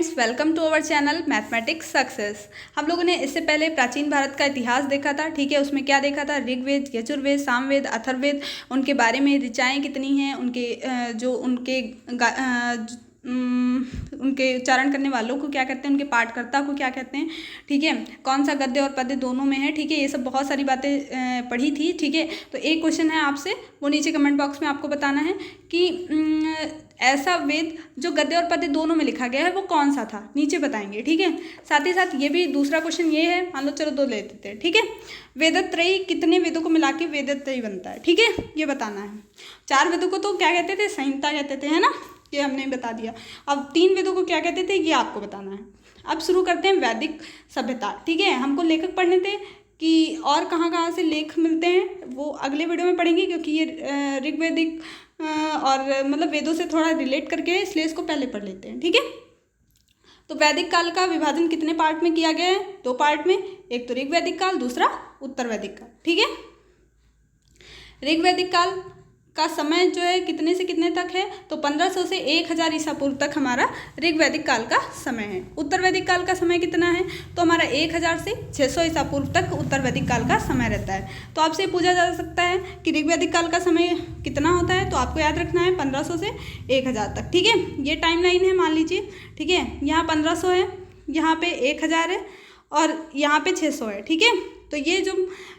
Friends, welcome to our channel mathematics success. हम लोगों ने इससे पहले प्राचीन भारत का इतिहास देखा था। ठीक है, उसमें क्या देखा था? ऋग्वेद, यजुर्वेद, सामवेद, अथर्ववेद, उनके बारे में ऋचाएँ कितनी हैं, उनके उच्चारण करने वालों को क्या कहते हैं, उनके पाठकर्ता को क्या कहते हैं। ठीक है, कौन सा गद्य और पद्य दोनों में है। ठीक है, ये सब बहुत सारी बातें पढ़ी थी। ठीक है, तो एक क्वेश्चन है आपसे, वो नीचे कमेंट बॉक्स में आपको बताना है कि ऐसा वेद जो गद्य और पद्य दोनों में लिखा गया है वो कौन सा था, नीचे बताएंगे। ठीक है, साथ ही साथ ये भी दूसरा क्वेश्चन ये है, मान लो चलो दो ले लेते हैं। ठीक है, वेदत्रयी कितने वेदों को मिला के वेदत्रयी बनता है। ठीक है, ये बताना है। 4 वेदों को तो क्या कहते थे? संहिता कहते थे, है ना, ये हमने बता दिया। अब 3 वेदों को क्या कहते थे, ये आपको बताना है। अब शुरू करते हैं वैदिक सभ्यता। ठीक है, हमको लेखक पढ़ने थे कि और कहाँ कहाँ से लेख मिलते हैं वो अगले वीडियो में पढ़ेंगे, क्योंकि ये ऋग्वेदिक और मतलब वेदों से थोड़ा रिलेट करके, इसलिए इसको पहले पढ़ लेते हैं। ठीक है, तो वैदिक काल का विभाजन कितने पार्ट में किया गया है? 2 पार्ट में, एक तो ऋग्वैदिक काल, दूसरा उत्तर वैदिक काल। ठीक है, ऋग्वैदिक काल का समय जो है कितने से कितने तक है? तो 1500 से 1000 ईसा पूर्व तक हमारा ऋग्वैदिक काल का समय है। उत्तर वैदिक काल का समय कितना है? तो हमारा 1000 से 600 ईसा पूर्व तक उत्तर वैदिक काल का समय रहता है। तो आपसे पूछा जा सकता है कि ऋग्वैदिक काल का समय कितना होता है, तो आपको याद रखना है 1500 से 1000 तक। ठीक है, ये टाइम लाइन है, मान लीजिए। ठीक है, यहाँ 1500 है, यहाँ पे 1000 है और यहाँ पे 600 है। ठीक है, तो ये जो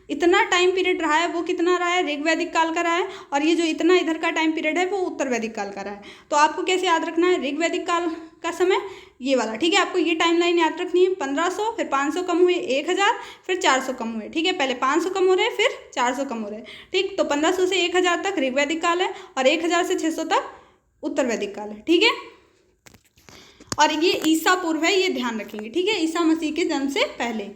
इतना टाइम पीरियड रहा है वो कितना रहा है? ऋग्वैदिक काल का रहा है, और ये जो इतना इधर का टाइम पीरियड है वो उत्तर वैदिक काल का रहा है। तो आपको कैसे याद रखना है? ऋग्वैदिक काल का समय ये वाला। ठीक है, आपको ये टाइम लाइन याद रखनी है। 1500, फिर 500 कम हुए 1000, फिर 400 कम हुए। ठीक है, पहले 500 कम हो रहे, फिर 400 कम हो रहे। ठीक, तो 1500 से 1000 तक ऋग्वैदिक काल है और 1000 से 600 तक उत्तर वैदिक काल है। ठीक है, और ये ईसा पूर्व है, ये ध्यान रखेंगे। ठीक है, ईसा मसीह के जन्म से पहले।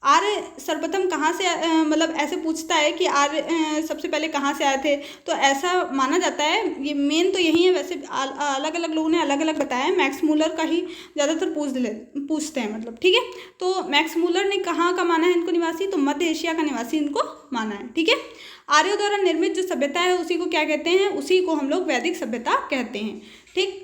आर्य सर्वप्रथम कहाँ से मतलब ऐसे पूछता है कि आर्य सबसे पहले कहाँ से आए थे, तो ऐसा माना जाता है, ये मेन तो यही है। वैसे अलग अलग लोगों ने अलग अलग बताया है, मैक्स मूलर का ही ज़्यादातर पूछते हैं मतलब। ठीक है, तो मैक्स मूलर ने कहाँ का माना है इनको निवासी? तो मध्य एशिया का निवासी इनको माना है। ठीक है, आर्यों द्वारा निर्मित जो सभ्यता है उसी को क्या कहते हैं? उसी को हम लोग वैदिक सभ्यता कहते हैं। ठीक,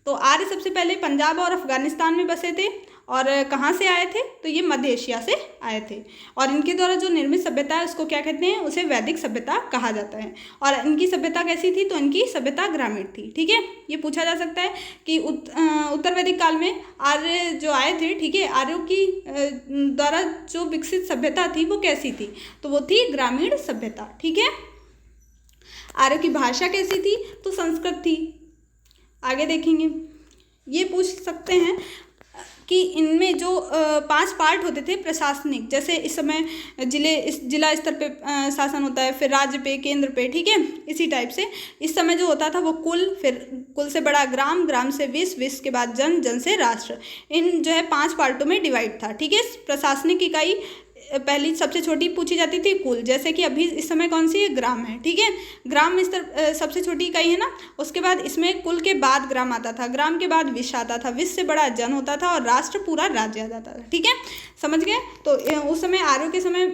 तो आर्य सबसे पहले पंजाब और अफगानिस्तान में बसे थे, और कहाँ से आए थे? तो ये मध्य एशिया से आए थे, और इनके द्वारा जो निर्मित सभ्यता है उसको क्या कहते हैं? उसे वैदिक सभ्यता कहा जाता है। और इनकी सभ्यता कैसी थी? तो इनकी सभ्यता ग्रामीण थी। ठीक है, ये पूछा जा सकता है कि उत्तर वैदिक काल में आर्य जो आए थे, ठीक है, आर्यों की द्वारा जो विकसित सभ्यता थी वो कैसी थी? तो वो थी ग्रामीण सभ्यता। ठीक है, आर्यों की भाषा कैसी थी? तो संस्कृत थी। आगे देखेंगे, ये पूछ सकते हैं कि इनमें जो 5 पार्ट होते थे प्रशासनिक, जैसे इस समय जिला स्तर पे शासन होता है, फिर राज्य पे, केंद्र पे। ठीक है, इसी टाइप से इस समय जो होता था वो कुल, फिर कुल से बड़ा ग्राम, ग्राम से विश्व, विश्व के बाद जन, जन से राष्ट्र, इन जो है 5 पार्टों में डिवाइड था। ठीक है, प्रशासनिक इकाई पहली सबसे छोटी पूछी जाती थी कुल, जैसे कि अभी इस समय कौन सी है? ग्राम है। ठीक है, ग्राम स्तर सबसे छोटी इकाई है ना। उसके बाद इसमें कुल के बाद ग्राम आता था, ग्राम के बाद विश्व आता था, विश्व से बड़ा जन होता था, और राष्ट्र पूरा राज्य आ जाता था। ठीक है, समझ गए? तो उस समय आर्यों के समय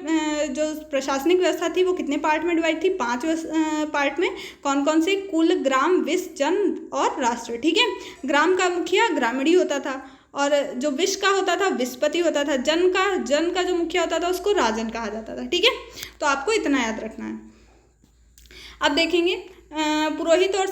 जो प्रशासनिक व्यवस्था थी वो कितने पार्ट में डिवाइड थी? 5 पार्ट में। कौन कौन से? कुल, ग्राम, विश्व, जन और राष्ट्र। ठीक है, ग्राम का मुखिया ग्रामीणी होता था, और जो विश्व का होता था विश्वपति होता था, जन का जो मुखिया होता था उसको राजन कहा जाता था। ठीक है, तो आपको इतना याद रखना है। अब देखेंगे पुरोहित और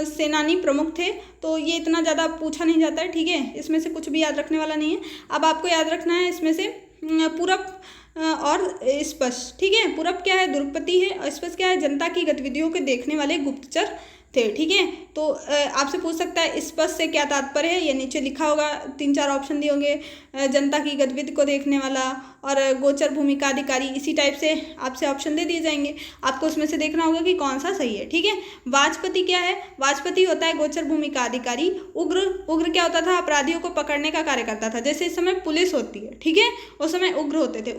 सेनानी प्रमुख थे, तो ये इतना ज़्यादा पूछा नहीं जाता है। ठीक है, इसमें से कुछ भी याद रखने वाला नहीं है। अब आपको याद रखना है इसमें से पूरब और स्पष्ट। ठीक है, पूरब क्या है? द्रुपति है, और स्पष्ट क्या है? जनता की गतिविधियों के देखने वाले गुप्तचर थे। ठीक है, तो आपसे पूछ सकता है स्पष्ट से क्या तात्पर्य है? ये नीचे लिखा होगा, 3-4 ऑप्शन दिए होंगे, जनता की गतिविधि को देखने वाला और गोचर भूमिका अधिकारी, इसी टाइप से आपसे ऑप्शन दे दिए जाएंगे। आपको उसमें से देखना होगा कि कौन सा सही है। ठीक है, वाजपति क्या है? वाजपति होता है गोचर भूमिका अधिकारी। उग्र क्या होता था? अपराधियों को पकड़ने का कार्य करता था, जैसे इस समय पुलिस होती है। ठीक है, उस समय उग्र होते थे।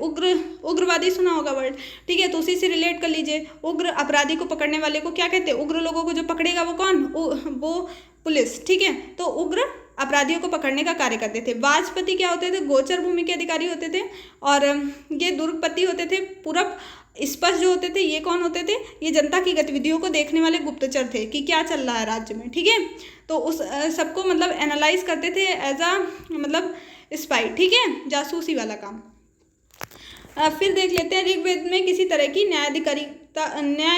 उग्रवादी सुना होगा वर्ड। ठीक है, तो उसी से रिलेट कर लीजिए। उग्र अपराधी को पकड़ने वाले को क्या कहते हैं? उग्र लोगों को जो पकड़ेगा वो कौन? वो पुलिस। ठीक है, तो उग्र अपराधियों को पकड़ने का कार्य करते थे। वाजपति क्या होते थे? गोचर भूमि के अधिकारी होते थे, और ये दुर्गपति होते थे। पूरब स्पष्ट जो होते थे ये कौन होते थे, ये जनता की गतिविधियों को देखने वाले गुप्तचर थे कि क्या चल रहा है राज्य में, ठीक है। तो उस सबको मतलब एनालाइज करते थे एज अ मतलब स्पाई, ठीक है, जासूसी वाला काम। फिर देख लेते हैं ऋग्वेद में किसी तरह की न्याय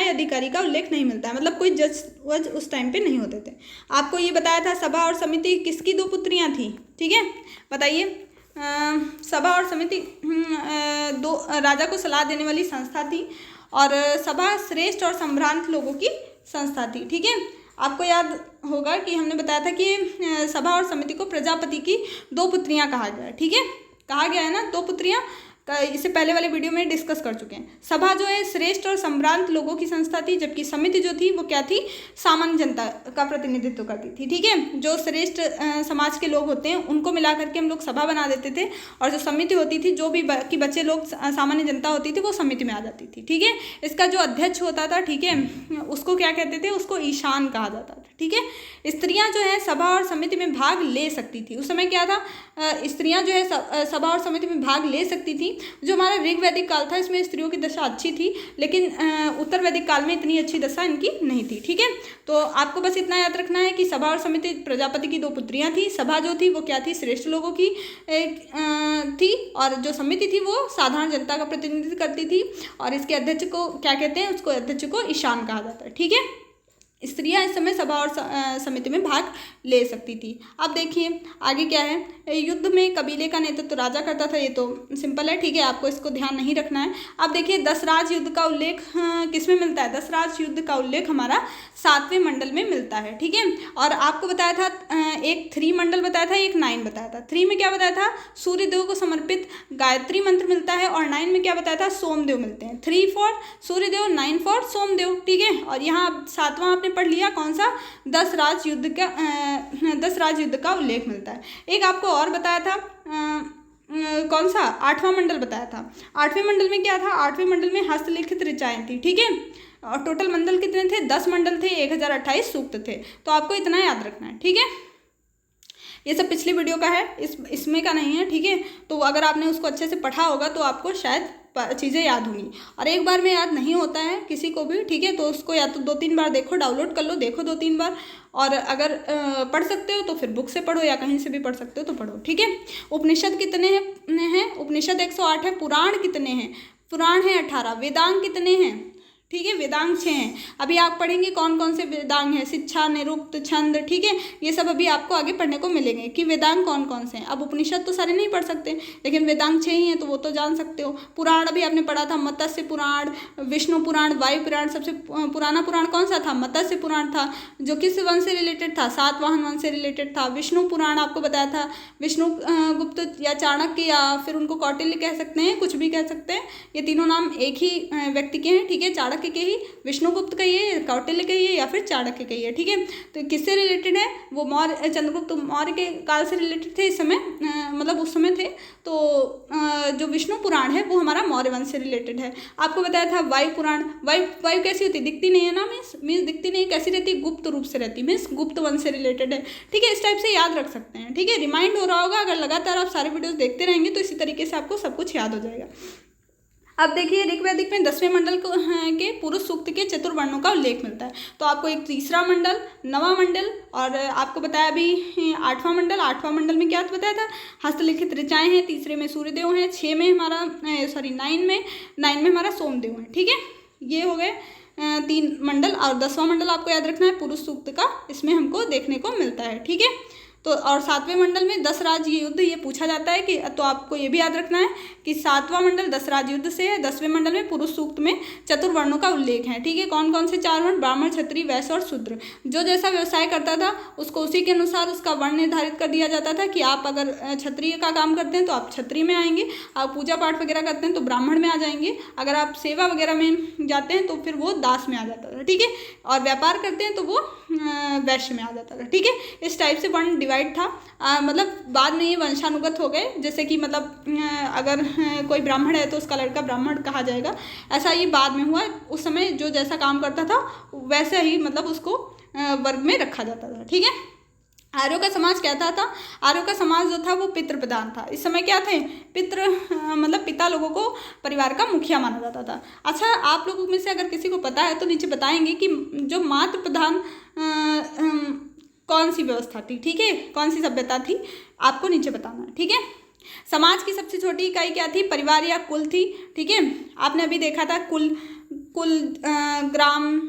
अधिकारी का उल्लेख नहीं मिलता है, मतलब कोई जज वज उस टाइम पे नहीं होते थे। आपको ये बताया था सभा और समिति किसकी दो पुत्रियां थी, ठीक है, बताइए। सभा और समिति दो राजा को सलाह देने वाली संस्था थी, और सभा श्रेष्ठ और संभ्रांत लोगों की संस्था थी, ठीक है। आपको याद होगा कि हमने बताया था कि सभा और समिति को प्रजापति की दो पुत्रियां कहा गया है, ठीक है, कहा गया है ना, दो पुत्रियां, इससे पहले वाले वीडियो में डिस्कस कर चुके हैं। सभा जो है श्रेष्ठ और संभ्रांत लोगों की संस्था थी, जबकि समिति जो थी वो क्या थी, सामान्य जनता का प्रतिनिधित्व करती थी, ठीक है। जो श्रेष्ठ समाज के लोग होते हैं उनको मिला करके हम लोग सभा बना देते थे, और जो समिति होती थी, जो भी बाकी बच्चे लोग सामान्य जनता होती थी वो समिति में आ जाती थी, ठीक है। इसका जो अध्यक्ष होता था, ठीक है, उसको क्या कहते थे, उसको ईशान कहा जाता था, ठीक है। स्त्रियाँ जो है सभा और समिति में भाग ले सकती थी। उस समय क्या था, स्त्रियाँ जो है सभा और समिति में भाग ले सकती थी। जो हमारा ऋग वैदिक काल था इसमें स्त्रियों की दशा अच्छी थी, लेकिन उत्तर वैदिक काल में इतनी अच्छी दशा इनकी नहीं थी, ठीक है। तो आपको बस इतना याद रखना है कि सभा और समिति प्रजापति की दो पुत्रियां थी। सभा जो थी वो क्या थी, श्रेष्ठ लोगों की थी, और जो समिति थी वो साधारण जनता का प्रतिनिधित्व करती थी, और इसके अध्यक्ष को क्या कहते हैं, उसको अध्यक्ष को ईशान कहा जाता है, ठीक है। स्त्रियां इस समय सभा और समिति में भाग ले सकती थी। अब देखिए आगे क्या है, युद्ध में कबीले का नेतृत्व तो राजा करता था, ये तो सिंपल है, ठीक है, आपको इसको ध्यान नहीं रखना है। अब देखिए दशराज युद्ध का उल्लेख किस में मिलता है, दशराज युद्ध का उल्लेख हमारा 7वें मंडल में मिलता है, ठीक है। और आपको बताया था एक 3 मंडल बताया था, एक 9 बताया था। 3 में क्या बताया था, सूर्यदेव को समर्पित गायत्री मंत्र मिलता है, और 9 में क्या बताया था, सोमदेव मिलते हैं। 3 फॉर सूर्यदेव, 9 फॉर सोमदेव, ठीक है। और यहाँ 7वां आपने पढ़ लिया कौन सा, दशराज युद्ध का उल्लेख मिलता है। एक आपको और बताया था कौन सा, 8वां मंडल बताया था। 8वें मंडल में क्या था, 8वें मंडल में हस्तलिखित ऋचाएँ थी, ठीक है। और टोटल मंडल कितने थे, 10 मंडल थे, 1028 सूक्त थे। तो आपको इतना याद रखना है, ठीक है। ये सब पिछली वीडियो का है, इसमें का नहीं है, ठीक है। तो अगर आपने उसको अच्छे से पढ़ा होगा तो आपको शायद चीज़ें याद होंगी, और एक बार में याद नहीं होता है किसी को भी, ठीक है। तो उसको या तो 2-3 बार देखो, डाउनलोड कर लो, देखो 2-3 बार, और अगर पढ़ सकते हो तो फिर बुक से पढ़ो या कहीं से भी पढ़ सकते हो तो पढ़ो, ठीक है। उपनिषद कितने हैं, उपनिषद 108 है। पुराण कितने हैं, पुराण है 18। वेदांग कितने हैं, ठीक है, वेदांग 6 हैं। अभी आप पढ़ेंगे कौन कौन से वेदांग हैं, शिक्षा, निरुक्त, छंद, ठीक है। ये सब अभी आपको आगे पढ़ने को मिलेंगे कि वेदांग कौन कौन से हैं। अब उपनिषद तो सारे नहीं पढ़ सकते, लेकिन वेदांग 6 ही हैं तो वो तो जान सकते हो। पुराण अभी आपने पढ़ा था, मत्स्य पुराण, विष्णु पुराण, वायु पुराण। सबसे पुराना पुराण कौन सा था, मत्स्य पुराण था, जो किस वंश से रिलेटेड था, सातवाहन वंश से रिलेटेड था। विष्णु पुराण आपको बताया था, विष्णु गुप्त या चाणक्य या फिर उनको कौटिल्य कह सकते हैं, कुछ भी कह सकते हैं। ये तीनों नाम एक ही व्यक्ति के हैं, ठीक है। चाणक्य के ही, विष्णुगुप्त कहिए, कौटिल्य कहिए या फिर चाणक्य कहिए, ठीक है। तो किससे रिलेटेड है, वो मौर्य, चंद्रगुप्त मौर्य के काल से रिलेटेड थे इस समय, मतलब उस समय थे। तो जो विष्णु पुराण है वो हमारा मौर्य वंश से रिलेटेड है। आपको बताया था वायु पुराण, वायु कैसी होती है, दिखती नहीं है ना, मीन्स दिखती नहीं, कैसी रहती है, गुप्त रूप से रहती है, मीन्स गुप्त वंश से रिलेटेड है, ठीक है। इस टाइप से याद रख सकते हैं, ठीक है। रिमाइंड हो रहा होगा, अगर लगातार आप सारे वीडियोस देखते रहेंगे तो इसी तरीके से आपको सब कुछ याद हो जाएगा। अब देखिए ऋग्वैदिक में 10वें मंडल के पुरुष सूक्त के चतुर्वर्णों का उल्लेख मिलता है। तो आपको एक 3रा मंडल, 9वां मंडल, और आपको बताया अभी 8वां मंडल। 8वां मंडल में क्या बताया था, हस्तलिखित ऋचाएँ हैं, 3रे में सूर्यदेव हैं, 6 में हमारा 9 में हमारा सोमदेव हैं, ठीक है। ये हो गए 3 मंडल। और 10वां मंडल आपको याद रखना है पुरुष सूक्त का, इसमें हमको देखने को मिलता है, ठीक है। तो और 7वें मंडल में दशराज युद्ध, ये पूछा जाता है कि, तो आपको ये भी याद रखना है कि 7वां मंडल दशराज युद्ध से है। 10वें मंडल में पुरुष सूक्त में चतुर्वर्णों का उल्लेख है, ठीक है। कौन कौन से 4 वर्ण, ब्राह्मण, क्षत्रिय, वैश्य और शूद्र। जो जैसा व्यवसाय करता था उसको उसी के अनुसार उसका वर्ण निर्धारित कर दिया जाता था कि आप अगर क्षत्रिय का काम करते हैं तो आप क्षत्रिय में आएंगे, आप पूजा पाठ वगैरह करते हैं तो ब्राह्मण में आ जाएंगे, अगर आप सेवा वगैरह में जाते हैं तो फिर वो दास में आ जाता था, ठीक है। और व्यापार करते हैं तो वो वैश्य में आ जाता था, ठीक है। इस टाइप से वर्ण डिवाइड था। मतलब बाद में ये वंशानुगत हो गए, जैसे कि मतलब अगर कोई ब्राह्मण है तो उसका लड़का ब्राह्मण कहा जाएगा, ऐसा ये बाद में हुआ। उस समय जो जैसा काम करता था वैसे ही मतलब उसको वर्ग में रखा जाता था, ठीक है। आर्यों का समाज क्या था? आर्यों का समाज जो था वो पितृ प्रधान था। इस समय क्या थे? मतलब पिता लोगों को परिवार का मुखिया माना जाता था। अच्छा, आप लोगों में से अगर किसी को पता है तो नीचे बताएंगे कि जो मातृ प्रधान कौन सी व्यवस्था थी, ठीक है, कौन सी सभ्यता थी, आपको नीचे बताना है, ठीक है। समाज की सबसे छोटी इकाई क्या थी? परिवार या कुल थी, ठीक है। आपने अभी देखा था कुल ग्राम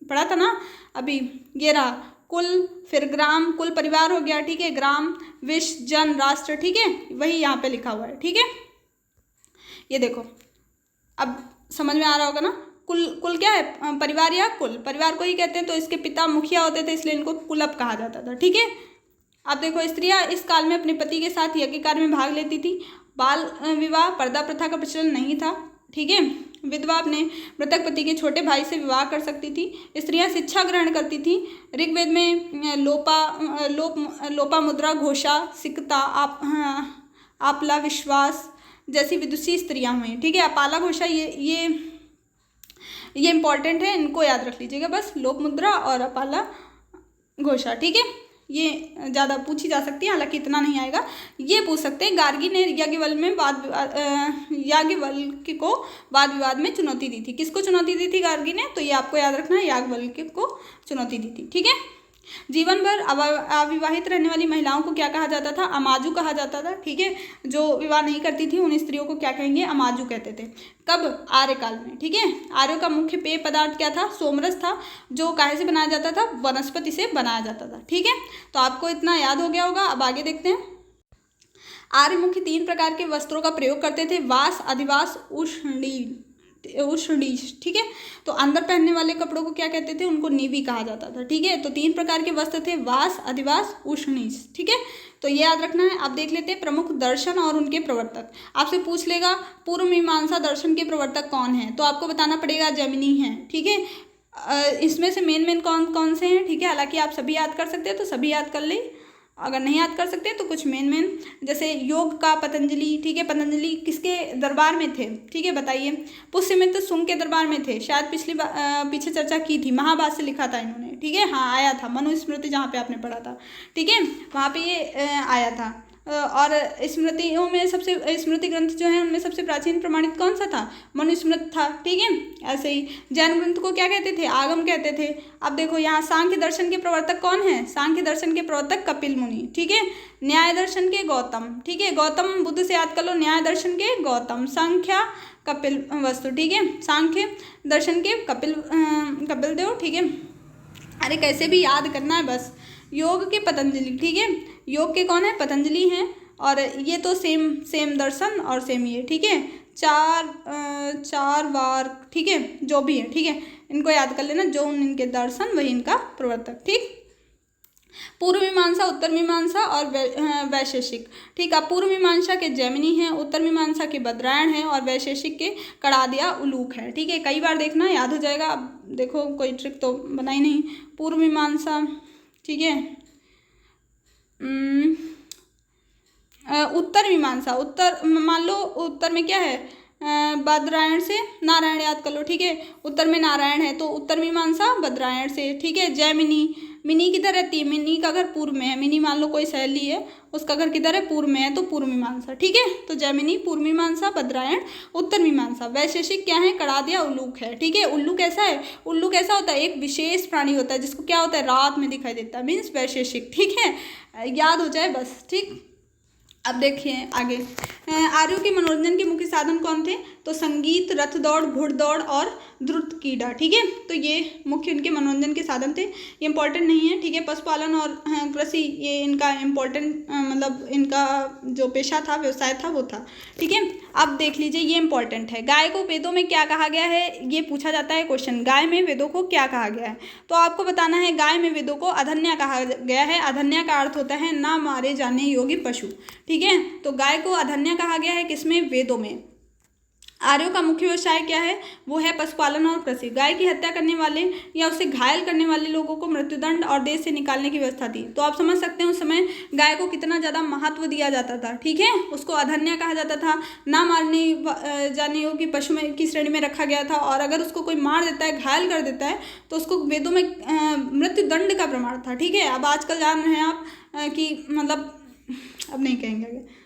पढ़ा था ना अभी, ये रहा कुल, फिर ग्राम, कुल परिवार हो गया, ठीक है, ग्राम, विश्व, जन, राष्ट्र, ठीक है, वही यहाँ पे लिखा हुआ है, ठीक है। ये देखो, अब समझ में आ रहा होगा ना। कुल क्या है? परिवार या कुल, परिवार को ही कहते हैं। तो इसके पिता मुखिया होते थे, इसलिए इनको कुलप कहा जाता था, ठीक है। अब देखो, स्त्रियां इस काल में अपने पति के साथ यज्ञ कार्य में भाग लेती थी। बाल विवाह, पर्दा प्रथा का प्रचलन नहीं था, ठीक है। विधवा अपने मृतक पति के छोटे भाई से विवाह कर सकती थी। स्त्रियां शिक्षा ग्रहण करती थी। ऋग्वेद में लोपा मुद्रा, घोषा, सिकता, आपला, विश्वास जैसी विदुषी स्त्रियां हुई, ठीक है। अपाला, घोषा ये इंपॉर्टेंट है, इनको याद रख लीजिएगा बस, लोप मुद्रा और अपाला घोषा, ठीक है। ये ज़्यादा पूछी जा सकती है, हालांकि इतना नहीं आएगा। ये पूछ सकते हैं, गार्गी ने याज्ञवल्क्य को वाद विवाद में चुनौती दी थी। किसको चुनौती दी थी गार्गी ने? तो ये आपको याद रखना है, याज्ञवल्क्य को चुनौती दी थी, ठीक है। जीवन भर अविवाहित रहने वाली महिलाओं को क्या कहा जाता था? अमाजू कहा जाता था, ठीक है। जो विवाह नहीं करती थी उन स्त्रियों को क्या कहेंगे? अमाजू कहते थे। कब? आर्यकाल में, ठीक है। आर्यों का मुख्य पेय पदार्थ क्या था? सोमरस था, जो काहे से बनाया जाता था? वनस्पति से बनाया जाता था, ठीक है। तो आपको इतना याद हो गया होगा। अब आगे देखते हैं। आर्य मुख्य 3 प्रकार के वस्त्रों का प्रयोग करते थे: वास, अधिवास, उष्णीश, ठीक है। तो अंदर पहनने वाले कपड़ों को क्या कहते थे? उनको नीवी कहा जाता था, ठीक है। तो 3 प्रकार के वस्त्र थे: वास, अधिवास, उष्णीश, ठीक है। तो ये याद रखना है। आप देख लेते हैं प्रमुख दर्शन और उनके प्रवर्तक। आपसे पूछ लेगा पूर्व मीमांसा दर्शन के प्रवर्तक कौन है, तो आपको बताना पड़ेगा जैमिनी है, ठीक है। इसमें से मेन कौन कौन से हैं, ठीक है। हालांकि आप सभी याद कर सकते हैं तो सभी याद कर लें, अगर नहीं याद कर सकते तो कुछ मेन जैसे योग का पतंजलि, ठीक है। पतंजलि किसके दरबार में थे, ठीक है, बताइए। पुष्यमित्र शुंग के दरबार में थे, शायद पीछे चर्चा की थी। महाभाष्य लिखा था इन्होंने, ठीक है, हाँ आया था। मनुस्मृति जहाँ पे आपने पढ़ा था, ठीक है, वहाँ पे ये आया था। और स्मृतियों में स्मृति ग्रंथ जो है उनमें सबसे प्राचीन प्रमाणित कौन सा था? मनुस्मृत था, ठीक है। ऐसे ही जैन ग्रंथ को क्या कहते थे? आगम कहते थे। अब देखो यहाँ सांख्य दर्शन के प्रवर्तक कौन है? सांख्य दर्शन के प्रवर्तक कपिल मुनि, ठीक है। न्याय दर्शन के गौतम, ठीक है, गौतम बुद्ध से याद कर लो। न्याय दर्शन के गौतम, संख्या कपिल वस्तु, ठीक है। सांख्य दर्शन के कपिल देव, ठीक है। अरे कैसे भी याद करना है बस। योग के पतंजलि, ठीक है, योग के कौन है? पतंजलि हैं। और ये तो सेम दर्शन और सेम ये, ठीक है। चार वार, ठीक है, जो भी है, ठीक है, इनको याद कर लेना। जो इनके दर्शन वही इनका प्रवर्तक, ठीक। पूर्व मीमांसा, उत्तर मीमांसा और वैशेषिक, ठीक है। पूर्व मीमांसा के जैमिनी हैं, उत्तर मीमांसा के बद्रायण हैं और वैशेषिक के कड़ादिया उलूक है, ठीक है। कई बार देखना, याद हो जाएगा। अब देखो कोई ट्रिक तो बनाई नहीं। पूर्व मीमांसा, ठीक है। उत्तर मीमांसा, उत्तर मान लो उत्तर में क्या है? बद्रायण से नारायण याद कर लो, ठीक है। उत्तर में नारायण है तो उत्तर मीमांसा बद्रायण से, ठीक है। जैमिनी, मिनी किधर रहती है? मिनी का घर पूर्व में है। मिनी मान लो कोई सहेली है, उसका घर किधर है? पूर्व में है, तो पूर्व मीमांसा, ठीक है। तो जैमिनी, पूर्व मीमांसा, बद्रायण, उत्तर मीमांसा। वैशेषिक क्या है? कड़ादिया उल्लूक है, ठीक है। उल्लू कैसा है? उल्लू कैसा होता है? एक विशेष प्राणी होता है जिसको क्या होता है? रात में दिखाई देता है, मीन्स वैशेषिक, ठीक है। याद हो जाए बस, ठीक। अब देखिए आगे। आर्यों के मनोरंजन के मुख्य साधन कौन थे? तो संगीत, रथ दौड़, घुड़दौड़ और द्रुत क्रीड़ा, ठीक है। तो ये मुख्य उनके मनोरंजन के साधन थे। ये इंपॉर्टेंट नहीं है, ठीक है। पशुपालन और कृषि ये इनका इम्पोर्टेंट मतलब इनका जो पेशा था, व्यवसाय था, वो था, ठीक है। अब देख लीजिए, ये इंपॉर्टेंट है। गाय को वेदों में क्या कहा गया है? ये पूछा जाता है क्वेश्चन। गाय में वेदों को क्या कहा गया है? तो आपको बताना है गाय में वेदों को अधन्या कहा गया है। अधन्या का अर्थ होता है ना मारे जाने योग्य पशु, ठीक है। तो गाय को अधन्या कहा गया है किसमें? वेदों में। आर्यों का मुख्य व्यवसाय क्या है? वो है पशुपालन और कृषि। गाय की हत्या करने वाले या उसे घायल करने वाले लोगों को मृत्युदंड और देश से निकालने की व्यवस्था थी। तो आप समझ सकते हैं उस समय गाय को कितना ज़्यादा महत्व दिया जाता था। ठीक है, उसको अधन्य कहा जाता था, ना मारने जाने योग्य पशु में की श्रेणी में रखा गया था, और अगर उसको कोई मार देता है, घायल कर देता है, तो उसको वेदों में मृत्युदंड का प्रमाण था। ठीक है, अब आजकल जान रहे हैं आप कि मतलब अब नहीं कहेंगे आगे।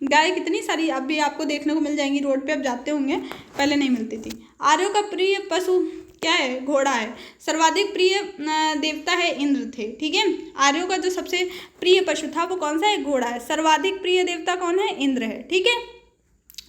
गाय कितनी सारी अब भी आपको देखने को मिल जाएंगी रोड पे, अब जाते होंगे, पहले नहीं मिलती थी। आर्यों का प्रिय पशु क्या है? घोड़ा है। सर्वाधिक प्रिय देवता है इंद्र थे। ठीक है, आर्यों का जो सबसे प्रिय पशु था वो कौन सा है? घोड़ा है। सर्वाधिक प्रिय देवता कौन है? इंद्र है। ठीक है,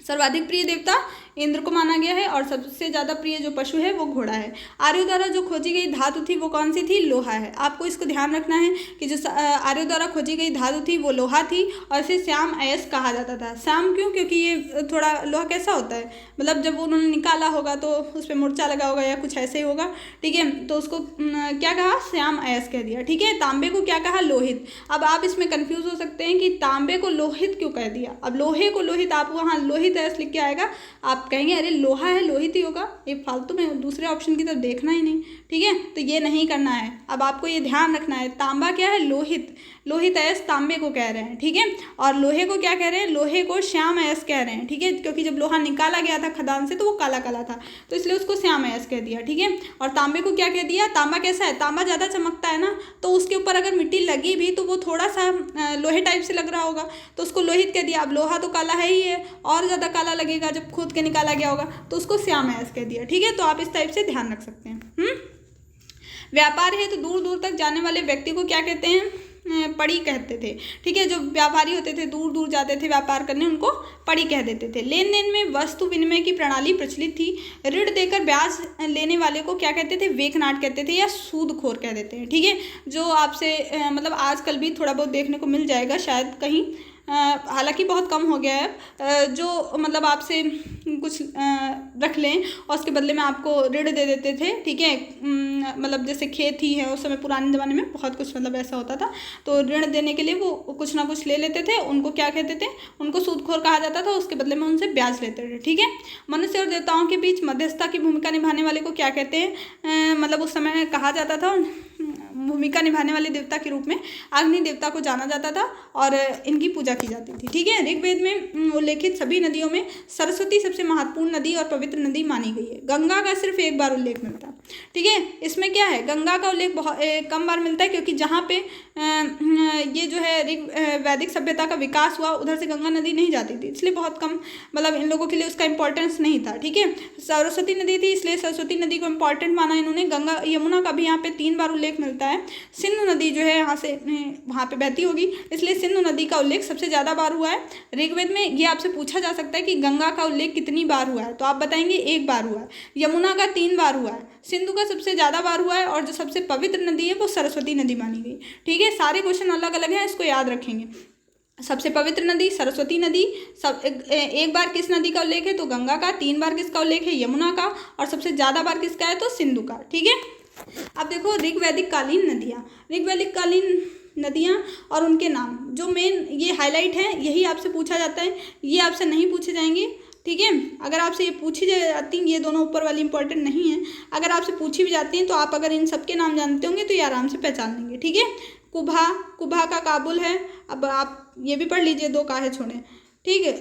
सर्वाधिक प्रिय देवता इंद्र को माना गया है, और सबसे ज़्यादा प्रिय जो पशु है वो घोड़ा है। आर्यों द्वारा जो खोजी गई धातु थी वो कौन सी थी? लोहा है। आपको इसको ध्यान रखना है कि जो आर्यों द्वारा खोजी गई धातु थी वो लोहा थी, और इसे श्याम अयस्क कहा जाता था। श्याम क्यों? क्योंकि ये थोड़ा लोहा कैसा होता है, मतलब जब उन्होंने निकाला होगा तो उस पर मूर्छा लगा होगा या कुछ ऐसे ही होगा। ठीक है, तो उसको क्या कहा? श्याम अयस्क कह दिया। ठीक है, तांबे को क्या कहा? लोहित। अब आप इसमें कन्फ्यूज हो सकते हैं कि तांबे को लोहित क्यों कह दिया। अब लोहे को लोहित, आप वहाँ लोहित अयस्क लिख के आएगा, आप कहेंगे अरे लोहा है लोहित ही होगा, ये फालतू में दूसरे ऑप्शन की तरफ देखना ही नहीं। ठीक है, तो ये नहीं करना है। अब आपको ये ध्यान रखना है, तांबा क्या है? लोहित। लोहित अयस्क तांबे को कह रहे हैं। ठीक है, और लोहे को क्या कह रहे हैं? लोहे को श्याम अयस्क कह रहे हैं। ठीक है, क्योंकि जब लोहा निकाला गया था खदान से तो वो काला काला था, तो इसलिए उसको श्याम अयस्क कह दिया। ठीक है, और तांबे को क्या कह दिया? तांबा कैसा है? तांबा ज़्यादा चमकता है ना, तो उसके ऊपर अगर मिट्टी लगी भी तो वो थोड़ा सा लोहे टाइप से लग रहा होगा, तो उसको लोहित कह दिया। अब लोहा तो काला है ही है, और ज़्यादा काला लगेगा जब खोद के निकाला गया होगा, तो उसको श्याम अयस्क कह दिया। ठीक है, तो आप इस टाइप से ध्यान रख सकते हैं। व्यापार है तो दूर दूर तक जाने वाले व्यक्ति को क्या कहते हैं? पड़ी कहते थे। ठीक है, जो व्यापारी होते थे दूर दूर जाते थे व्यापार करने, उनको पड़ी कह देते थे। लेन देन में वस्तु विनिमय की प्रणाली प्रचलित थी। ऋण देकर ब्याज लेने वाले को क्या कहते थे? वेकनाट कहते थे या सूदखोर कह देते हैं। ठीक है, जो आपसे मतलब आजकल भी थोड़ा बहुत देखने को मिल जाएगा शायद कहीं, हालांकि बहुत कम हो गया है, जो मतलब आपसे कुछ रख लें और उसके बदले में आपको ऋण दे देते थे। ठीक है, मतलब जैसे खेती है उस समय पुराने ज़माने में बहुत कुछ मतलब ऐसा होता था, तो ऋण देने के लिए वो कुछ ना कुछ ले लेते थे, उनको क्या कहते थे? उनको सूदखोर कहा जाता था, उसके बदले में उनसे ब्याज लेते थे। ठीक है, मनुष्य और देवताओं के बीच मध्यस्थता की भूमिका निभाने वाले को क्या कहते हैं? मतलब उस समय कहा जाता था, भूमिका निभाने वाले देवता के रूप में अग्नि देवता को जाना जाता था, और इनकी पूजा की जाती थी। ठीक है, ऋग्वेद में उल्लेखित सभी नदियों में सरस्वती सबसे महत्वपूर्ण नदी और पवित्र नदी मानी गई है। गंगा का सिर्फ एक बार उल्लेख मिलता है। ठीक है, इसमें क्या है? गंगा का उल्लेख बहुत कम बार मिलता है, क्योंकि जहाँ पे ये जो है वैदिक सभ्यता का विकास हुआ उधर से गंगा नदी नहीं जाती थी, इसलिए बहुत कम मतलब इन लोगों के लिए उसका इंपॉर्टेंस नहीं था। ठीक है, सरस्वती नदी थी इसलिए सरस्वती नदी को इंपॉर्टेंट माना इन्होंने। गंगा यमुना का भी यहाँ पे 3 बार उल्लेख मिलता है। सिंधु नदी जो है यहाँ से वहाँ पे बहती होगी, इसलिए सिंधु नदी का उल्लेख सबसे ज़्यादा बार हुआ है ऋग्वेद में। ये आपसे पूछा जा सकता है कि गंगा का उल्लेख कितनी बार हुआ है, तो आप बताएंगे 1 बार हुआ है। यमुना का 3 बार हुआ है। सिंधु का सबसे ज़्यादा बार हुआ है, और जो सबसे पवित्र नदी है वो सरस्वती नदी मानी गई। ठीक है, सारे क्वेश्चन अलग अलग हैं, इसको याद रखेंगे। सबसे पवित्र नदी सरस्वती नदी, सब एक बार किस नदी का उल्लेख है? तो गंगा का। 3 बार किसका उल्लेख है? यमुना का। और सबसे ज़्यादा बार किसका है? तो सिंधु का। ठीक है, अब देखो ऋग्वैदिक कालीन नदियाँ। ऋग्वैदिक कालीन नदियाँ और उनके नाम जो मेन ये हाईलाइट हैं, यही आपसे पूछा जाता है, ये आपसे नहीं पूछे जाएंगे। ठीक है, अगर आपसे ये पूछी जाती, ये दोनों ऊपर वाली इंपॉर्टेंट नहीं है, अगर आपसे पूछी भी जाती हैं तो आप अगर इन सब के नाम जानते होंगे तो ये आराम से पहचान लेंगे। ठीक है, कुभा, कुभा का काबुल है, अब आप ये भी पढ़ लीजिए, 2 काहे छोड़े। ठीक है,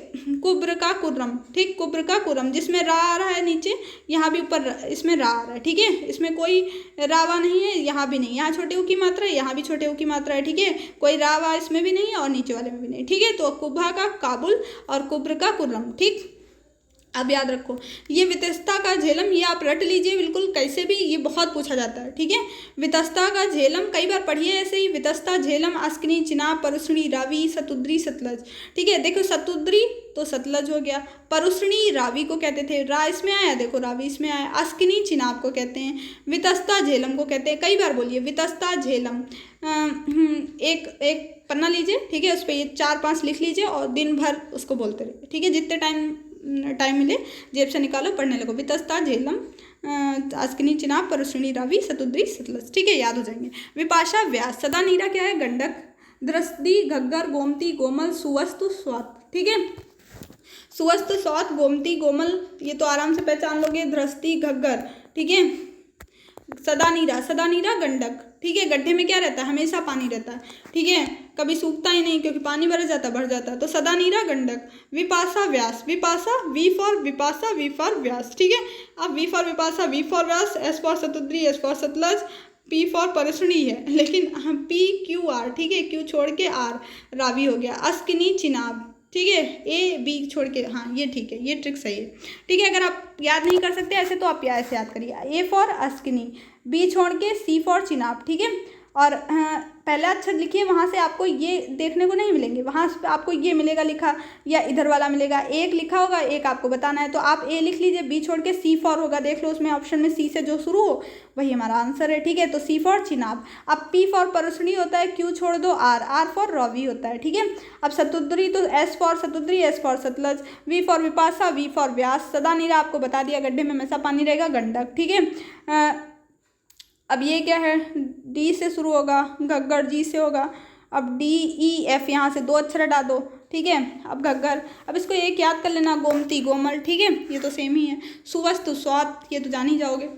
कुब्र का कुर्रम। ठीक, कुब्र का कुर्रम, जिसमें रा आ रहा है नीचे, यहाँ भी ऊपर इसमें रा आ रहा है। ठीक है, इसमें कोई रावा नहीं है, यहाँ भी नहीं, यहाँ छोटे ऊ की मात्रा है, यहाँ भी छोटे ऊ की मात्रा है। ठीक है, कोई रावा इसमें भी नहीं है और नीचे वाले में भी नहीं। ठीक है, तो कुभा का काबुल और कुब्र का कुर्रम। ठीक, अब याद रखो ये वितस्ता का झेलम, ये आप रट लीजिए बिल्कुल, कैसे भी ये बहुत पूछा जाता है। ठीक है, वितस्ता का झेलम कई बार पढ़िए ऐसे ही, वितस्ता झेलम अस्किनी चिनाब परुष्णी रावी सतुद्री सतलज। ठीक है, देखो सतुद्री तो सतलज हो गया, परुष्णी रावी को कहते थे, रा इसमें आया, देखो रावी इसमें आया, अस्किनी चिनाब को कहते हैं, वितस्ता झेलम को कहते हैं। कई बार बोलिए वितस्ता झेलम। एक पन्ना लीजिए, ठीक है, उस पर ये 4-5 लिख लीजिए और दिन भर उसको बोलते रहिए। ठीक है, जितने टाइम मिले जेब से निकालो, पढ़ने लगो। वितस्ता झेलम अस्किनी चिनाब परुष्णी रावी सतुद्री सतलज। ठीक है, याद हो जाएंगे। विपाशा व्यास, सदा नीरा क्या है? गंडक, द्रस्दी घग्गर गोमती गोमल सुवस्तु स्वात। ठीक है, सुवस्त, सौत, गोमती, गोमल, ये तो आराम से पहचान लोगे। धृष्टि, घग्गर, ठीक है। सदानीरा, सदानीरा गंडक, ठीक है। गड्ढे में क्या रहता है, हमेशा पानी रहता है, ठीक है, कभी सूखता ही नहीं क्योंकि पानी भर जाता भर जाता है, तो Sadanira Gandak. Vipasha, Vyas, Vipasha, V for Vipasha, V for Vyas, ठीक है। अब V for Vipasha, V for Vyas, S for Satudri, S for Sutlej, P for Parasni है, लेकिन हम पी क्यू आर, ठीक है, क्यू छोड़ के आर, रावी हो गया। अस्किनी, चिनाब, ठीक है, ए बी छोड़ के, हाँ ये ठीक है, ये ट्रिक सही है, ठीक है। अगर आप याद नहीं कर सकते ऐसे तो आप ऐसे याद करिए। ए फॉर अस्किनी, बी छोड़ के सी फॉर चिनाब, ठीक है। और पहला अक्षर लिखिए, वहाँ से आपको ये देखने को नहीं मिलेंगे, वहाँ से आपको ये मिलेगा लिखा या इधर वाला मिलेगा, एक लिखा होगा, एक आपको बताना है, तो आप ए लिख लीजिए, बी छोड़ के सी फॉर होगा, देख लो उसमें ऑप्शन में सी से जो शुरू हो वही हमारा आंसर है, ठीक है। तो सी फॉर चिनाब। अब पी फॉर परसणी होता है, क्यू छोड़ दो, आर, आर फॉर रवि होता है, ठीक है। अब सतुद्री तो S for Satudri, S for Sutlej, V for Vipasha, V for Vyas, Sadanira आपको बता दिया, गड्ढे में हमेशा पानी रहेगा, गंडक, ठीक है। अब ये क्या है, डी से शुरू होगा, घग्गर जी से होगा। अब डी ई एफ, यहाँ से दो अक्षर हटा दो, ठीक है। अब घग्गर, अब इसको एक याद कर लेना, गोमती, गोमल, ठीक है, ये तो सेम ही है। सुवस्त, स्वात, ये तो जान ही जाओगे,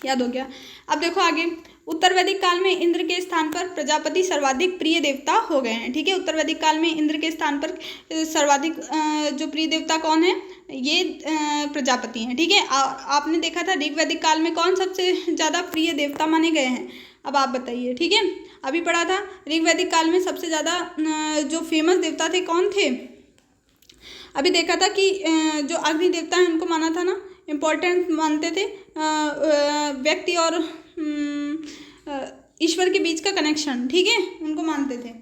याद हो गया। अब देखो आगे, उत्तर वैदिक काल में इंद्र के स्थान पर प्रजापति सर्वाधिक प्रिय देवता हो गए हैं, ठीक है। उत्तर वैदिक काल में इंद्र के स्थान पर सर्वाधिक जो प्रिय देवता कौन है, ये प्रजापति हैं, ठीक है। आपने देखा था ऋग वैदिक काल में कौन सबसे ज़्यादा प्रिय देवता माने गए हैं, अब आप बताइए, ठीक है। अभी पढ़ा था ऋग वैदिक काल में सबसे ज़्यादा जो फेमस देवता थे कौन थे। अभी देखा था कि जो अग्नि देवता हैं उनको माना था ना, इम्पोर्टेंट मानते थे, व्यक्ति और ईश्वर के बीच का कनेक्शन, ठीक है, उनको मानते थे।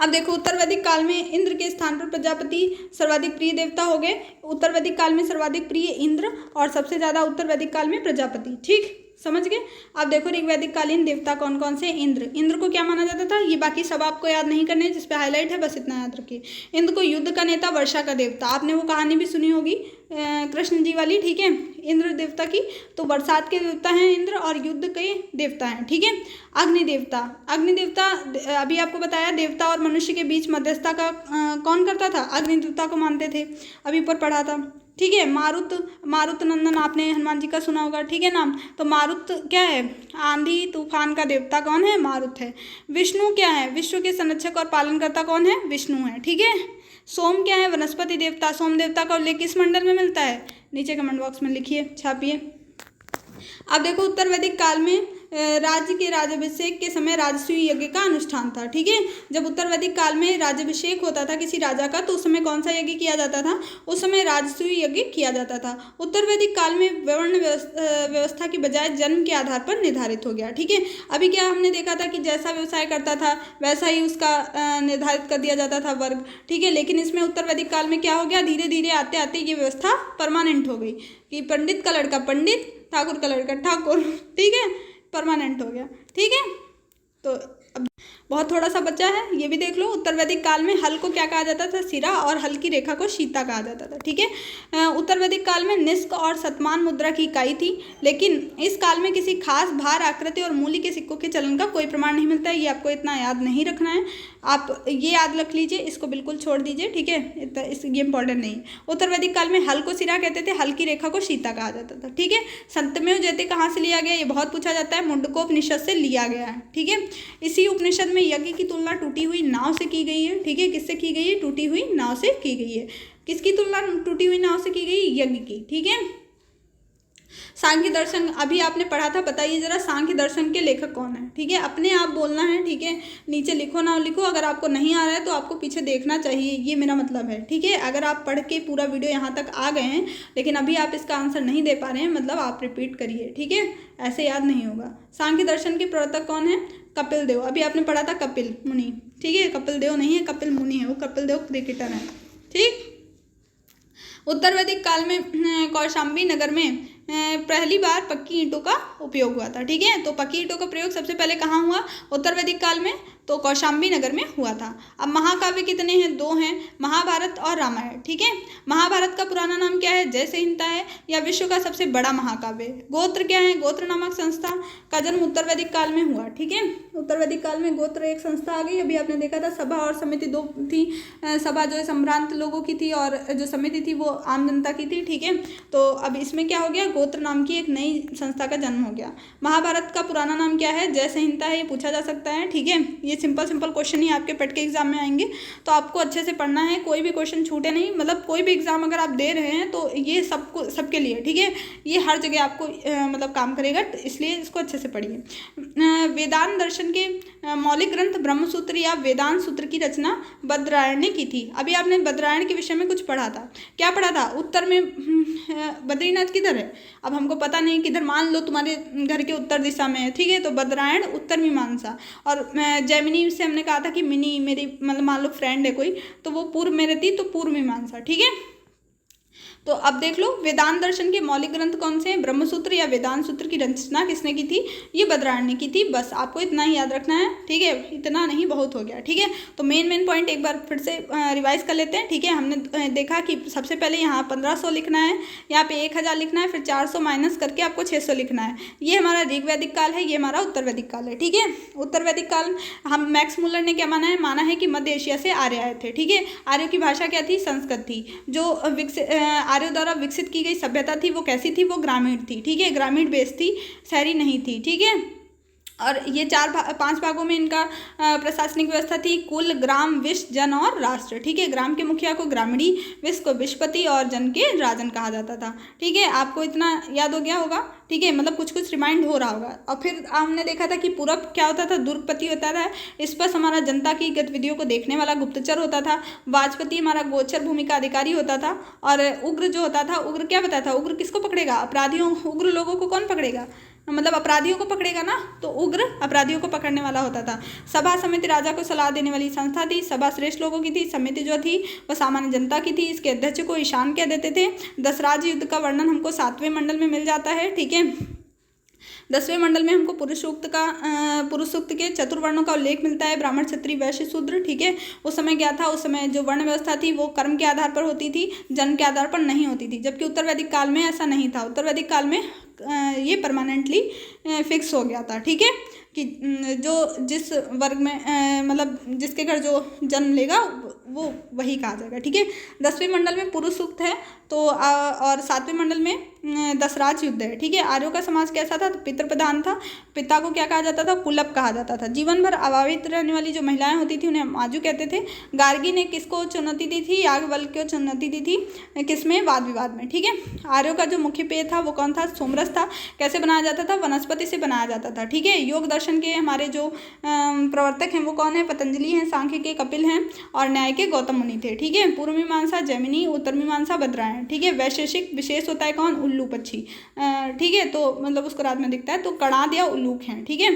अब देखो उत्तर वैदिक काल में इंद्र के स्थान पर प्रजापति सर्वाधिक प्रिय देवता हो गए। उत्तर वैदिक काल में सर्वाधिक प्रिय इंद्र और सबसे ज़्यादा उत्तर वैदिक काल में प्रजापति, ठीक, समझ गए। अब देखो ऋग वैदिक कालीन देवता कौन कौन से। इंद्र, इंद्र को क्या माना जाता था, ये बाकी सब आपको याद नहीं करने, जिस पे हाईलाइट है बस इतना याद रखिए। इंद्र को युद्ध का नेता, वर्षा का देवता, आपने वो कहानी भी सुनी होगी कृष्ण जी वाली, ठीक है, इंद्र देवता की, तो बरसात के देवता हैं इंद्र और युद्ध के देवता हैं, ठीक है। अग्नि देवता, अग्नि देवता अभी आपको बताया देवता और मनुष्य के बीच मध्यस्थता का कौन करता था, अग्नि देवता को मानते थे, अभी ऊपर पढ़ा था, ठीक है। मारुत, मारुत नंदन आपने हनुमान जी का सुना होगा, ठीक है नाम, तो मारुत क्या है, आंधी तूफान का देवता कौन है, मारुत है। विष्णु क्या है, विश्व के संरक्षक और पालनकर्ता कौन है, विष्णु है, ठीक है। सोम क्या है, वनस्पति देवता, सोम देवता का उल्लेख किस मंडल में मिलता है, नीचे कमेंट बॉक्स में लिखिए, छापिए। अब देखो उत्तर वैदिक काल में राज्य के राज्याभिषेक के समय राजसूय यज्ञ का अनुष्ठान था, ठीक है। जब उत्तर वैदिक काल में राज्याभिषेक होता था किसी राजा का तो उस समय कौन सा यज्ञ किया जाता था, उस समय राजसूय यज्ञ किया जाता था। उत्तर वैदिक काल में वर्ण व्यवस्था की बजाय जन्म के आधार पर निर्धारित हो गया, ठीक है। अभी क्या हमने देखा था कि जैसा व्यवसाय करता था वैसा ही उसका निर्धारित कर दिया जाता था वर्ग, ठीक है। लेकिन इसमें उत्तर वैदिक काल में क्या हो गया, धीरे धीरे आते आते ये व्यवस्था परमानेंट हो गई कि पंडित का लड़का पंडित, ठाकुर का लड़का ठाकुर, ठीक है, परमानेंट हो गया, ठीक है। तो अब बहुत थोड़ा सा बचा है, ये भी देख लो। उत्तर वैदिक काल में हल को क्या कहा जाता था, सिरा, और हल की रेखा को शीता कहा जाता था, ठीक है। उत्तर वैदिक काल में निष्क और शतमान मुद्रा की इकाई थी, लेकिन इस काल में किसी खास भार, आकृति और मूल्य के सिक्कों के चलन का कोई प्रमाण नहीं मिलता है। ये आपको इतना याद नहीं रखना है, आप ये याद रख लीजिए, इसको बिल्कुल छोड़ दीजिए, ठीक है, ये इंपॉर्टेंट नहीं है। उत्तर वैदिक काल में हल को सिरा कहते थे, हल की रेखा को शीता कहा जाता था, ठीक है। सत्यमेव जयते कहाँ से लिया गया, ये बहुत पूछा जाता है, मुंडकोपनिषद से लिया गया है, ठीक है। इसी उपनिषद में यज्ञ की तुलना टूटी हुई नाव से की गई है, ठीक है। किससे की गई है, टूटी हुई नाव से की गई है। किसकी तुलना टूटी हुई नाव से की गई, यज्ञ की, ठीक है। सांख्य दर्शन अभी आपने पढ़ा था, बताइए जरा सांख्य दर्शन के लेखक कौन है, ठीक है, अपने आप बोलना है, ठीक है, नीचे लिखो ना लिखो, अगर आपको नहीं आ रहा है तो आपको पीछे देखना चाहिए, ये मेरा मतलब है, ठीक है। अगर आप पढ़ के पूरा वीडियो यहाँ तक आ गए हैं लेकिन अभी आप इसका आंसर नहीं दे पा रहे हैं, मतलब आप रिपीट करिए, ठीक है, ऐसे याद नहीं होगा। सांख्य दर्शन के प्रवर्तक कौन है, कपिल देव, अभी आपने पढ़ा था कपिल मुनि, ठीक है, कपिल देव नहीं है, कपिल मुनि है, वो कपिल देव क्रिकेटर है, ठीक। उत्तर वैदिक काल में कौशाम्बी नगर में पहली बार पक्की ईंटों का उपयोग हुआ था, ठीक है। तो पक्की ईंटों का प्रयोग सबसे पहले कहाँ हुआ, उत्तर वैदिक काल में तो कौशाम्बी नगर में हुआ था। अब महाकाव्य कितने हैं? 2 हैं, महाभारत और रामायण। ठीक है, महाभारत का पुराना नाम क्या है? जय संहिता है, या विश्व का सबसे बड़ा महाकाव्य। गोत्र क्या है? गोत्र नामक संस्था का जन्म उत्तर वैदिक काल में हुआ। ठीक है, उत्तर वैदिक काल में गोत्र एक संस्था आ गई। अभी आपने देखा था सभा और समिति 2 थी। सभा जो है संभ्रांत लोगों की थी और जो समिति थी वो आम जनता की थी। ठीक है, तो अब इसमें क्या हो गया? गोत्र नाम की एक नई संस्था का जन्म हो गया। महाभारत का पुराना नाम क्या है? जय संहिता है, ये पूछा जा सकता है। ठीक है, ये सिंपल क्वेश्चन ही आपके पेट के एग्जाम में आएंगे, तो आपको अच्छे से पढ़ना है, कोई भी क्वेश्चन छूटे नहीं। मतलब कोई भी एग्जाम अगर आप दे रहे हैं तो ये सबके लिए, ठीक है, ये हर जगह आपको मतलब काम करेगा, तो इसलिए इसको अच्छे से पढ़िए। वेदांत दर्शन के मौलिक ग्रंथ ब्रह्मसूत्र या वेदांत सूत्र की रचना बद्रायण ने की थी। अभी आपने बद्रायण के विषय में कुछ पढ़ा था। क्या पढ़ा था? उत्तर में बद्रीनाथ किधर है? अब हमको पता नहीं किधर, मान लो तुम्हारे घर के उत्तर दिशा में है। ठीक है, तो बद्रायण उत्तर मीमांसा, और जैमिनी से हमने कहा था कि मिनी मेरी मतलब मान लो फ्रेंड है कोई, तो वो पूर्व में रहती, तो पूर्व मीमांसा। ठीक है, तो अब देख लो वेदांत दर्शन के मौलिक ग्रंथ कौन से हैं? ब्रह्मसूत्र या वेदांत सूत्र की रचना किसने की थी? ये बद्रायण ने की थी। बस आपको इतना ही याद रखना है। ठीक है, इतना नहीं, बहुत हो गया। ठीक है, तो मेन पॉइंट एक बार फिर से रिवाइज कर लेते हैं। ठीक है, हमने देखा कि सबसे पहले यहाँ 1500 लिखना है, यहाँ पे 1000 लिखना है, फिर 400 माइनस करके आपको 600 लिखना है। ये हमारा ऋग वैदिक काल है, ये हमारा उत्तर वैदिक काल है। ठीक है, उत्तर वैदिक काल हम मैक्स मुलर ने क्या माना है कि मध्य एशिया से आर्य आए थे। ठीक है, आर्यों की भाषा क्या थी? संस्कृत थी। जो आर्यों द्वारा विकसित की गई सभ्यता थी वो कैसी थी? वो ग्रामीण थी। ठीक है, ग्रामीण बेस थी, शहरी नहीं थी। ठीक है, और ये 5 भागों में इनका प्रशासनिक व्यवस्था थी। कुल, ग्राम, विश, जन और राष्ट्र। ठीक है, ग्राम के मुखिया को ग्रामीणी, विश को विशपति और जन के राजन कहा जाता था। ठीक है, आपको इतना याद हो गया होगा। ठीक है, मतलब कुछ रिमाइंड हो रहा होगा। और फिर हमने देखा था कि पूरब क्या होता था? दुर्गपति होता था। इस पर हमारा जनता की गतिविधियों को देखने वाला गुप्तचर होता था। वाजपति हमारा गोचर भूमि का अधिकारी होता था। और उग्र जो होता था, उग्र क्या बताया था? उग्र किसको पकड़ेगा? अपराधियों, उग्र लोगों को कौन पकड़ेगा? मतलब अपराधियों को पकड़ेगा ना, तो उग्र अपराधियों को पकड़ने वाला होता था। सभा समिति राजा को सलाह देने वाली संस्था थी। सभा श्रेष्ठ लोगों की थी, समिति जो थी वह सामान्य जनता की थी। इसके अध्यक्ष को ईशान कह देते थे। दशराज युद्ध का वर्णन हमको 7वें मंडल में मिल जाता है। ठीक है, 10वें मंडल में हमको पुरुष सूक्त के चतुर्वर्णों का उल्लेख मिलता है, ब्राह्मण, क्षत्रिय, वैश्य, शूद्र। ठीक है, उस समय क्या था? उस समय जो वर्ण व्यवस्था थी वो कर्म के आधार पर होती थी, जन्म के आधार पर नहीं होती थी, जबकि उत्तर वैदिक काल में ऐसा नहीं था। उत्तर वैदिक काल में ये परमानेंटली फिक्स हो गया था। ठीक है, कि जो जिस वर्ग में मतलब जिसके घर जो जन्म लेगा वो वही कहा जाएगा। ठीक है, 10वें मंडल में पुरुष सूक्त है, तो और 7वें मंडल में दशराज युद्ध है। ठीक है, आर्यों का समाज कैसा था? तो पितृ प्रधान था। पिता को क्या कहा जाता था? कुलप कहा जाता था। जीवन भर अभावित रहने वाली जो महिलाएं होती थी उन्हें माजू कहते थे। गार्गी ने किसको चुनौती दी थी? याज्ञवल्क्य को चुनौती दी थी। किसमें? वाद विवाद में। ठीक है, आर्यों का जो मुख्य पेय था वो कौन था? सोमरस था। कैसे बनाया जाता था? वनस्पति से बनाया जाता था। ठीक है, योग दर्शन के हमारे जो प्रवर्तक हैं वो कौन है? पतंजलि हैं, सांख्य के कपिल हैं और न्याय के गौतम मुनि थे। ठीक है, पूर्व मीमांसा जैमिनी, उत्तर मीमांसा बद्रायण। ठीक है, वैशेषिक विशेष होता है कौन? उल्लू पक्षी। ठीक है, तो मतलब उसको रात में दिखता है, तो कणाद या उल्लूक हैं। ठीक है,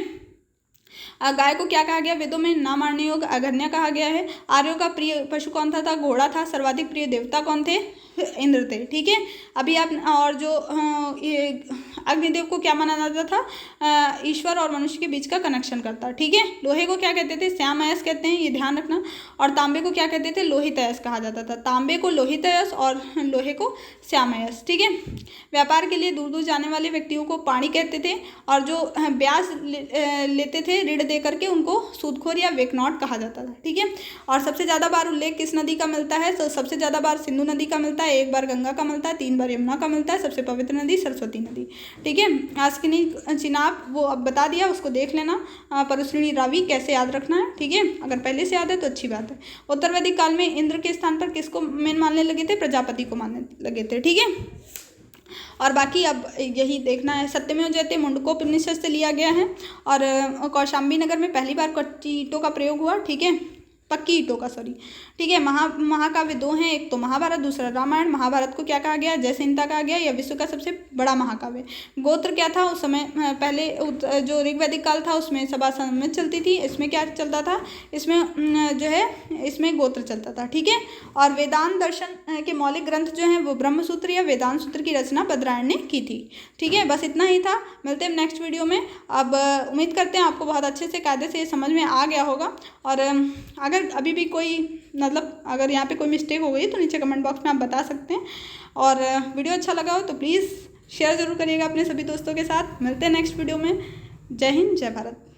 गाय को क्या कहा गया? वेदों में ना मारने योग्य अघन्य कहा गया है। आर्यों का प्रिय पशु कौन था? घोड़ा था। सर्वाधिक प्रिय देवता कौन थे? इंद्र थे। ठीक है, अभी आप और जो ये अग्निदेव को क्या माना जाता था? ईश्वर और मनुष्य के बीच का कनेक्शन करता। ठीक है, लोहे को क्या कहते थे? श्याम अयस कहते हैं, ये ध्यान रखना। और तांबे को क्या कहते थे? लोहित अयस कहा जाता था। तांबे को लोहित अयस और लोहे को श्याम अयस। ठीक है, व्यापार के लिए दूर दूर जाने वाले व्यक्तियों को पाणी कहते थे, और जो ब्याज लेते थे ऋण दे करके उनको सूदखोर या वेकनॉट कहा जाता था। ठीक है, और सबसे ज़्यादा बार उल्लेख किस नदी का मिलता है? तो सबसे ज़्यादा बार सिंधु नदी का मिलता है, 1 बार गंगा का मिलता है, 3 बार यमुना का मिलता है, सबसे पवित्र नदी सरस्वती नदी। ठीक है, आस्किनी चिनाब वो अब बता दिया, उसको देख लेना। परश्रिणी रावी कैसे याद रखना है। ठीक है, अगर पहले से याद है तो अच्छी बात है। उत्तर वैदिक काल में इंद्र के स्थान पर किसको मेन मानने लगे थे? प्रजापति को मानने लगे थे। ठीक है, और बाकी अब यही देखना है। सत्यमेव जयते मुंडकोपनिषद से लिया गया है, और कौशाम्बी नगर में पहली बार ईंटों का प्रयोग हुआ। ठीक है, पक्की ईंटों का, सॉरी, ठीक है। महाकाव्य दो हैं, एक तो महाभारत, दूसरा रामायण। महाभारत को क्या कहा गया? जय संहिता कहा गया, यह विश्व का सबसे बड़ा महाकाव्य। गोत्र क्या था उस समय? पहले जो ऋग्वैदिक काल था उसमें सभा सम्मत चलती थी, इसमें क्या चलता था? इसमें जो है इसमें गोत्र चलता था, ठीक है। और वेदांत दर्शन के मौलिक ग्रंथ जो हैं वो ब्रह्मसूत्र या वेदांत सूत्र की रचना बद्रायण ने की थी, ठीक है। बस इतना ही था, मिलते हैं नेक्स्ट वीडियो में। अब उम्मीद करते हैं आपको बहुत अच्छे से कायदे से समझ में आ गया होगा। और अगर अभी भी कोई मतलब अगर यहाँ पे कोई मिस्टेक हो गई तो नीचे कमेंट बॉक्स में आप बता सकते हैं। और वीडियो अच्छा लगा हो तो प्लीज़ शेयर ज़रूर करिएगा अपने सभी दोस्तों के साथ। मिलते हैं नेक्स्ट वीडियो में। जय हिंद, जय भारत।